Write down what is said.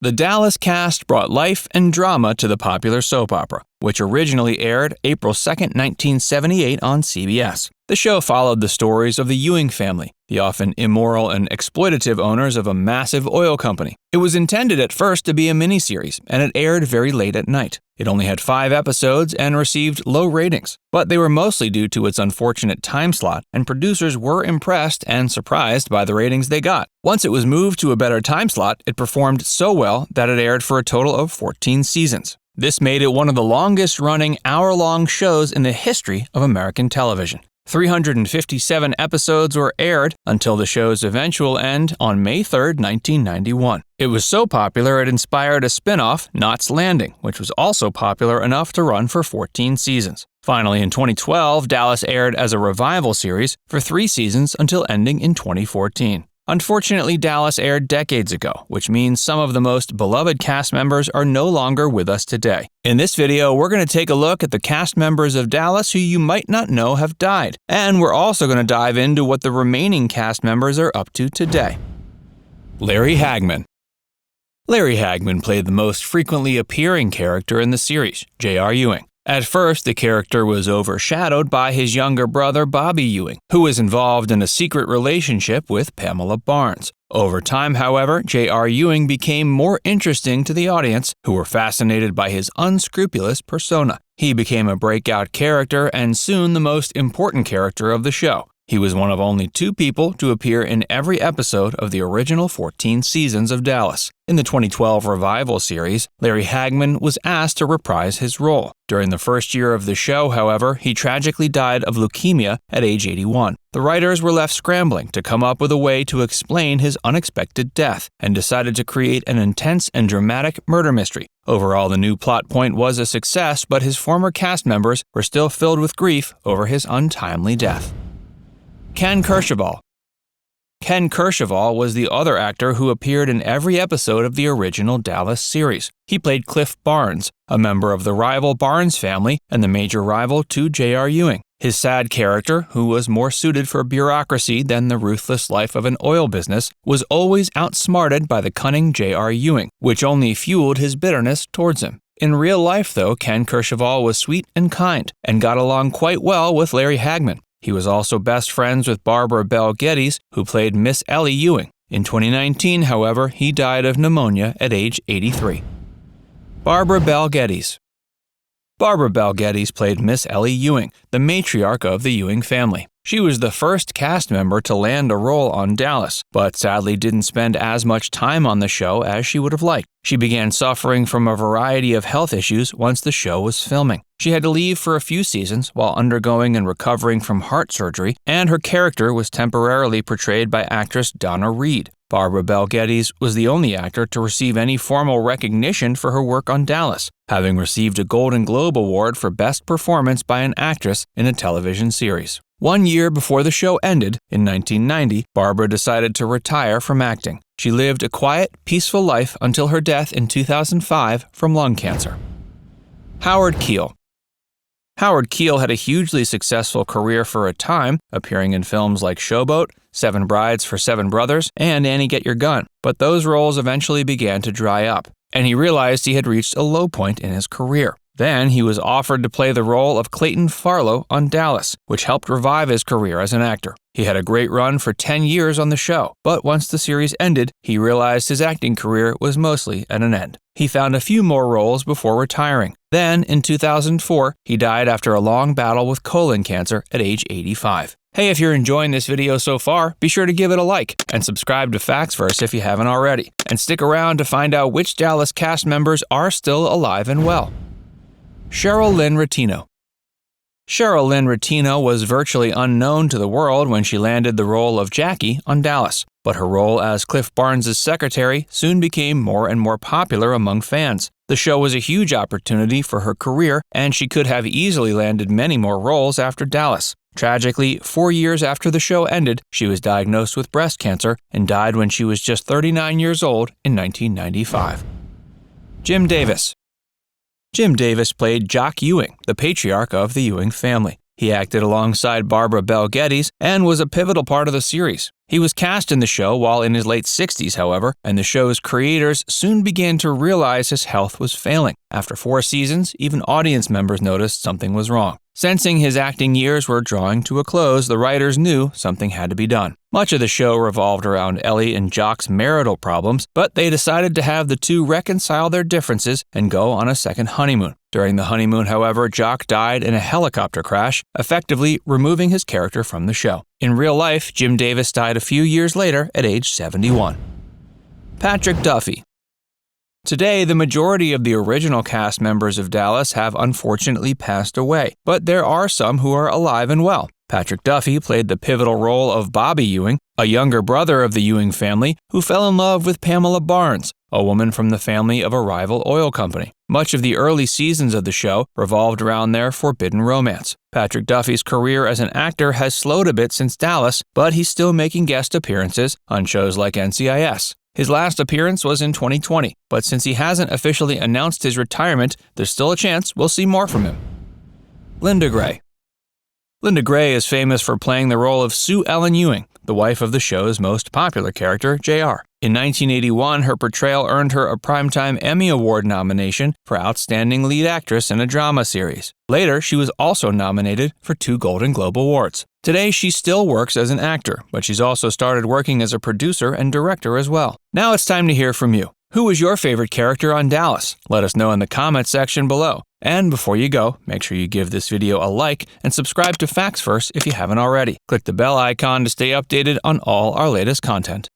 The Dallas cast brought life and drama to the popular soap opera, which originally aired April 2, 1978 on CBS. The show followed the stories of the Ewing family, the often immoral and exploitative owners of a massive oil company. It was intended at first to be a miniseries, and it aired very late at night. It only had 5 episodes and received low ratings, but they were mostly due to its unfortunate time slot, and producers were impressed and surprised by the ratings they got. Once it was moved to a better time slot, it performed so well that it aired for a total of 14 seasons. This made it one of the longest-running hour-long shows in the history of American television. 357 episodes were aired until the show's eventual end on May 3, 1991. It was so popular it inspired a spin-off, Knots Landing, which was also popular enough to run for 14 seasons. Finally, in 2012, Dallas aired as a revival series for 3 seasons until ending in 2014. Unfortunately, Dallas aired decades ago, which means some of the most beloved cast members are no longer with us today. In this video, we're going to take a look at the cast members of Dallas who you might not know have died, and we're also going to dive into what the remaining cast members are up to today. Larry Hagman. Larry Hagman played the most frequently appearing character in the series, J.R. Ewing. At first, the character was overshadowed by his younger brother, Bobby Ewing, who was involved in a secret relationship with Pamela Barnes. Over time, however, J.R. Ewing became more interesting to the audience, who were fascinated by his unscrupulous persona. He became a breakout character and soon the most important character of the show. He was one of only 2 people to appear in every episode of the original 14 seasons of Dallas. In the 2012 revival series, Larry Hagman was asked to reprise his role. During the first year of the show, however, he tragically died of leukemia at age 81. The writers were left scrambling to come up with a way to explain his unexpected death and decided to create an intense and dramatic murder mystery. Overall, the new plot point was a success, but his former cast members were still filled with grief over his untimely death. Kercheval. Ken Kercheval was the other actor who appeared in every episode of the original Dallas series. He played Cliff Barnes, a member of the rival Barnes family and the major rival to J.R. Ewing. His sad character, who was more suited for bureaucracy than the ruthless life of an oil business, was always outsmarted by the cunning J.R. Ewing, which only fueled his bitterness towards him. In real life, though, Ken Kercheval was sweet and kind, and got along quite well with Larry Hagman. He was also best friends with Bel Geddes, who played Miss Ellie Ewing. In 2019, however, he died of pneumonia at age 83. Bel Geddes. Bel Geddes played Miss Ellie Ewing, the matriarch of the Ewing family. She was the first cast member to land a role on Dallas, but sadly didn't spend as much time on the show as she would have liked. She began suffering from a variety of health issues once the show was filming. She had to leave for a few seasons while undergoing and recovering from heart surgery, and her character was temporarily portrayed by actress Donna Reed. Bel Geddes was the only actor to receive any formal recognition for her work on Dallas, having received a Golden Globe Award for Best Performance by an Actress in a Television Series. 1 year before the show ended, in 1990, Barbara decided to retire from acting. She lived a quiet, peaceful life until her death in 2005 from lung cancer. Keel. Howard Keel had a hugely successful career for a time, appearing in films like Showboat, 7 Brides for 7 Brothers, and Annie Get Your Gun, but those roles eventually began to dry up, and he realized he had reached a low point in his career. Then he was offered to play the role of Clayton Farlow on Dallas, which helped revive his career as an actor. He had a great run for 10 years on the show, but once the series ended, he realized his acting career was mostly at an end. He found a few more roles before retiring. Then, in 2004, he died after a long battle with colon cancer at age 85. Hey, if you're enjoying this video so far, be sure to give it a like and subscribe to Factsverse if you haven't already. And stick around to find out which Dallas cast members are still alive and well. Sherril Lynn Rettino. Sherril Lynn Rettino was virtually unknown to the world when she landed the role of Jackie on Dallas, but her role as Cliff Barnes' secretary soon became more and more popular among fans. The show was a huge opportunity for her career, and she could have easily landed many more roles after Dallas. Tragically, 4 years after the show ended, she was diagnosed with breast cancer and died when she was just 39 years old in 1995. Jim Davis. Jim Davis played Jock Ewing, the patriarch of the Ewing family. He acted alongside Barbara Bel Geddes and was a pivotal part of the series. He was cast in the show while in his late 60s, however, and the show's creators soon began to realize his health was failing. After 4 seasons, even audience members noticed something was wrong. Sensing his acting years were drawing to a close, the writers knew something had to be done. Much of the show revolved around Ellie and Jock's marital problems, but they decided to have the two reconcile their differences and go on a second honeymoon. During the honeymoon, however, Jock died in a helicopter crash, effectively removing his character from the show. In real life, Jim Davis died a few years later at age 71. Patrick Duffy. Today, the majority of the original cast members of Dallas have unfortunately passed away, but there are some who are alive and well. Patrick Duffy played the pivotal role of Bobby Ewing, a younger brother of the Ewing family who fell in love with Pamela Barnes, a woman from the family of a rival oil company. Much of the early seasons of the show revolved around their forbidden romance. Patrick Duffy's career as an actor has slowed a bit since Dallas, but he's still making guest appearances on shows like NCIS. His last appearance was in 2020, but since he hasn't officially announced his retirement, there's still a chance we'll see more from him. Linda Gray. Linda Gray is famous for playing the role of Sue Ellen Ewing, the wife of the show's most popular character, JR. In 1981, her portrayal earned her a Primetime Emmy Award nomination for Outstanding Lead Actress in a Drama Series. Later, she was also nominated for 2 Golden Globe Awards. Today, she still works as an actor, but she's also started working as a producer and director as well. Now it's time to hear from you. Who was your favorite character on Dallas? Let us know in the comments section below. And before you go, make sure you give this video a like and subscribe to Facts First if you haven't already. Click the bell icon to stay updated on all our latest content.